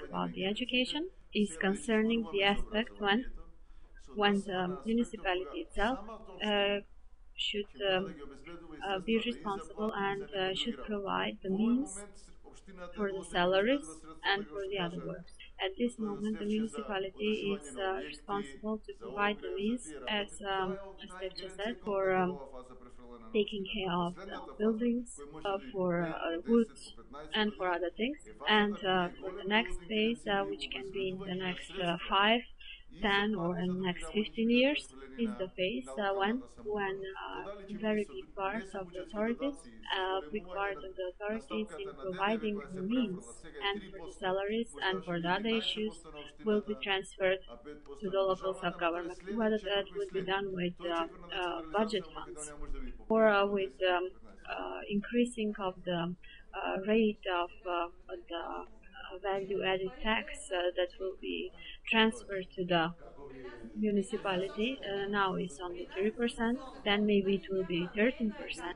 about the education is concerning the aspect when the municipality itself uh, should be responsible and should provide the means for the salaries and for the other works. At this moment, the municipality is responsible to provide the means, as they've just said, for taking care of the buildings, for wood, and for other things. And for the next phase, which can be in the next 5, 10, or in the next 15 years, is the phase when a very big part of the authorities, in providing the means and for the salaries and for the other issues will be transferred to the local self-government. Whether that would be done with budget funds or with increasing of the rate of the value-added tax that will be transferred to the municipality, now is only 3%, then maybe it will be 13%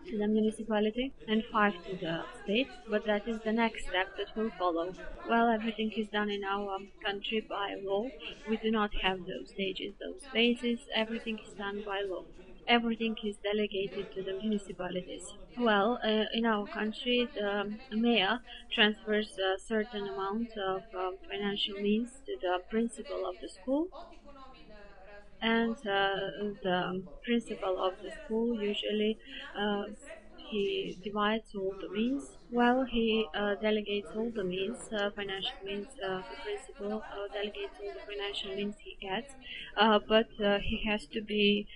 to the municipality and 5 to the state, but that is the next step that will follow. Well, everything is done in our country by law. We do not have those stages, those phases. Everything is done by law. Everything is delegated to the municipalities. Well, in our country, the mayor transfers a certain amount of financial means to the principal of the school, and the principal of the school usually uh, he divides all the means. Well, he delegates all the means, financial means. The principal delegates all the financial means he gets, but he has to be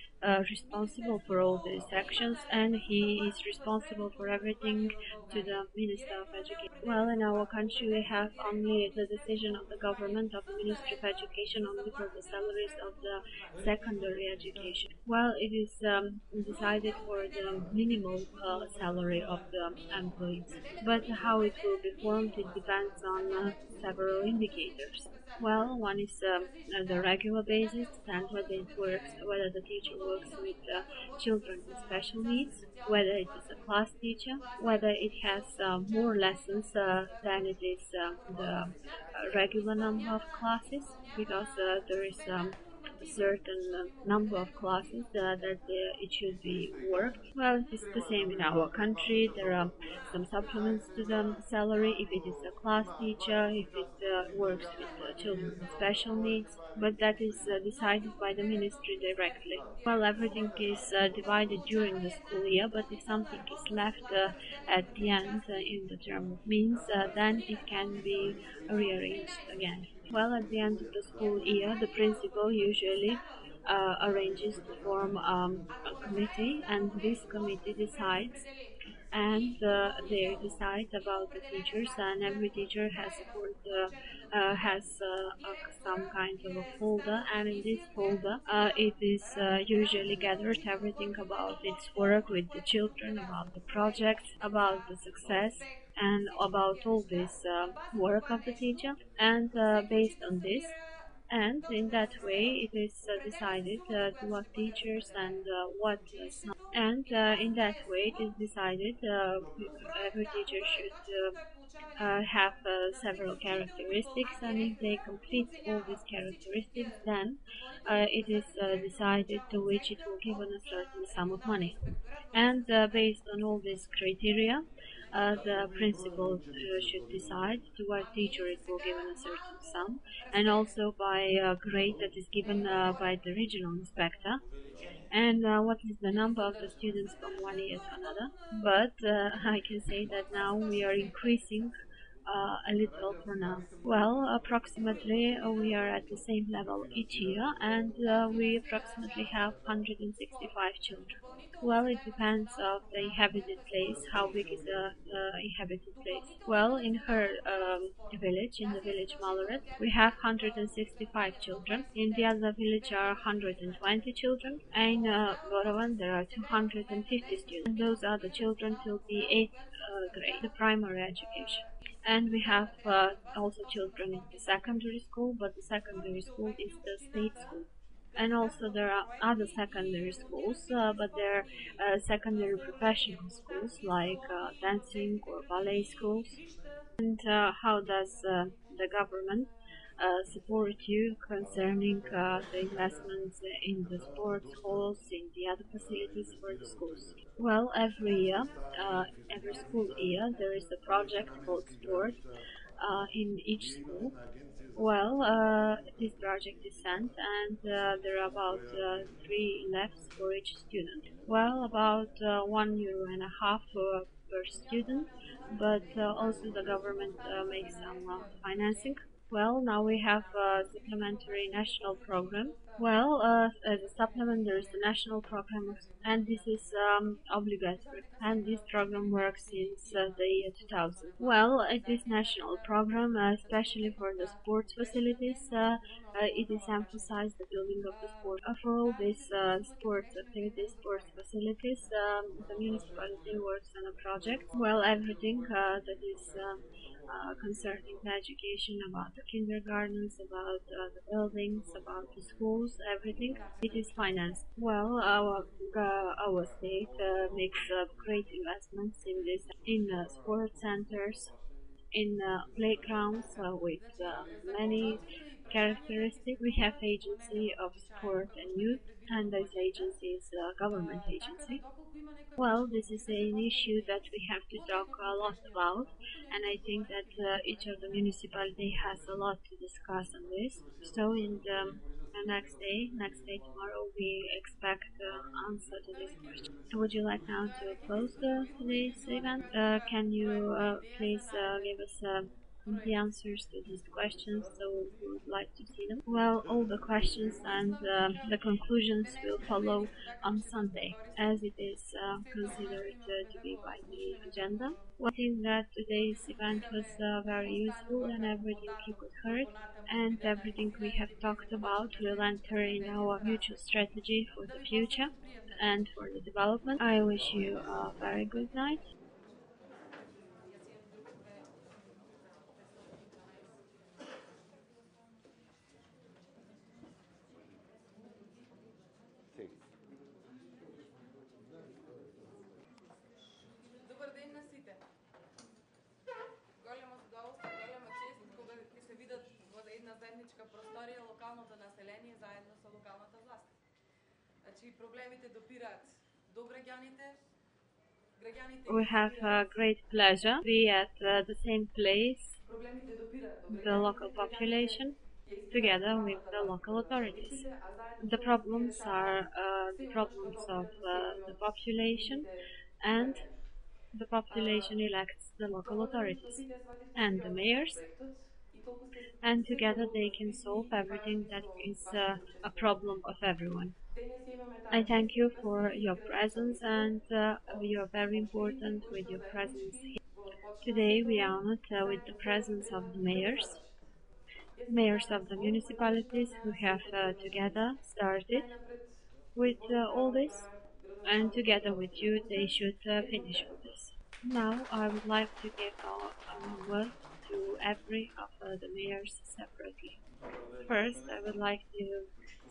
responsible for all these actions, and he is responsible for everything to the Minister of Education. Well, in our country, we have only the decision of the government, of the Ministry of Education, only for the salaries of the secondary education. Well, it is decided for the minimal salary of the employees, but how it will be formed, it depends on several indicators. Well, one is the regular basis, and whether the teacher works with children with special needs, whether it is a class teacher, whether it has more lessons than it is the regular number of classes, because there is a certain number of classes that it should be worked. Well, it's the same in our country. There are some supplements to the salary if it is a class teacher, if it works with children with special needs, but that is decided by the ministry directly. Well, everything is divided during the school year, but if something is left at the end in the term of means, then it can be rearranged again. Well, at the end of the school year, the principal usually arranges to form a committee, and this committee decides, and they decide about the teachers, and every teacher has some kind of a folder, and in this folder it is usually gathered everything about its work with the children, about the projects, about the success, and about all this work of the teacher, and based on this, and in that way it is decided to what teachers and what some, and in that way it is decided every teacher should have several characteristics, and if they complete all these characteristics, then it is decided to which it will given a certain sum of money. And based on all these criteria, the principal should decide to what teacher it will given a certain sum, and also by a grade that is given by the regional inspector, and what is the number of the students from one year to another. But I can say that now we are increasing a little for now. Well, approximately we are at the same level each year, and we approximately have 165 children. Well, it depends of the inhabited place, how big is the inhabited place. Well, in her village, in the village Malaret, we have 165 children. In the other village are 120 children, and in Borovan there are 250 students. And those are the children till the 8th grade, the primary education. And we have also children in the secondary school, but the secondary school is the state school. And also there are other secondary schools, but they're secondary professional schools like dancing or ballet schools. And how does the government support you concerning the investments in the sports halls, in the other facilities for the schools? Well, every school year, there is a project called Sport in each school. Well, this project is sent, and there are about three lefts for each student. Well, about €1.50 per student, but also the government makes some financing. Well, now we have a supplementary national program. Well, as a supplement, there is the national program, and this is obligatory. And this program works since the year 2000. Well, this national program, especially for the sports facilities, it is emphasized the building of the sport. For all these sports activities, sports facilities, the municipality works on a project. Well, everything that is concerning the education, about the kindergartens, about the buildings, about the schools, everything, it is financed. Well, our state makes great investments in this, in sports centers, in playgrounds with many characteristics. We have agency of sport and youth, and this agency is a government agency. Well, this is an issue that we have to talk a lot about, and I think that each of the municipality has a lot to discuss on this. So in the next day tomorrow, we expect answer to this question. Would you like now to close today's event? Can you please give us the answers to these questions, so we would like to see them? Well, all the questions and the conclusions will follow on Sunday, as it is considered to be by the agenda. One thing that today's event was very useful, and everything you could heard and everything we have talked about will enter in our mutual strategy for the future and for the development. I wish you a very good night. Добър ден на сите! Големо задоволство, голема чест кога ќе се видат во една заедничка просторија локалното население заедно со локалната власт. Значи проблемите допираат до граѓаните. We have a great pleasure to be at the same place, Проблемите допираат до the local population, together with the local authorities. The problems are the problems of the population, and the population elects the local authorities and the mayors, and together they can solve everything that is a problem of everyone. I thank you for your presence, and you are very important with your presence here. Today we are honored with the presence of the mayors of the municipalities who have together started with all this, and together with you they should finish all this. Now I would like to give a word to every of the mayors separately. First, I would like to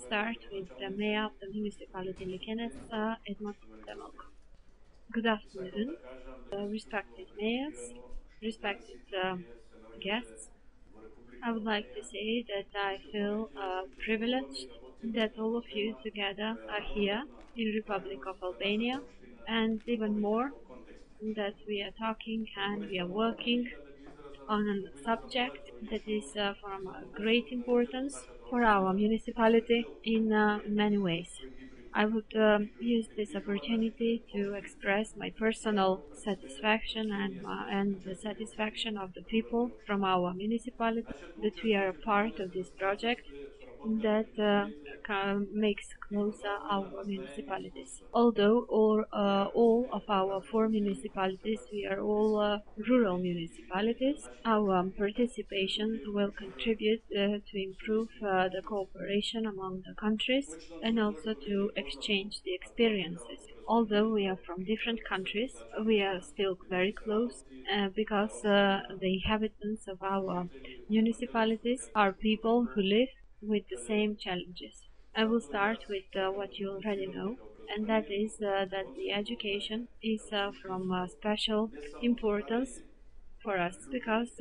start with the mayor of the municipality Likenes, Edmond Demok. Good afternoon, respected mayors, respected guests. I would like to say that I feel privileged that all of you together are here in Republic of Albania, and even more that we are talking and we are working on a subject that is from great importance for our municipality in many ways. I would use this opportunity to express my personal satisfaction and the satisfaction of the people from our municipality that we are a part of this project that makes closer our municipalities. Although all of our four municipalities, we are all rural municipalities, our participation will contribute to improve the cooperation among the countries and also to exchange the experiences. Although we are from different countries, we are still very close because the inhabitants of our municipalities are people who live with the same challenges. I will start with what you already know, and that is that the education is from special importance for us because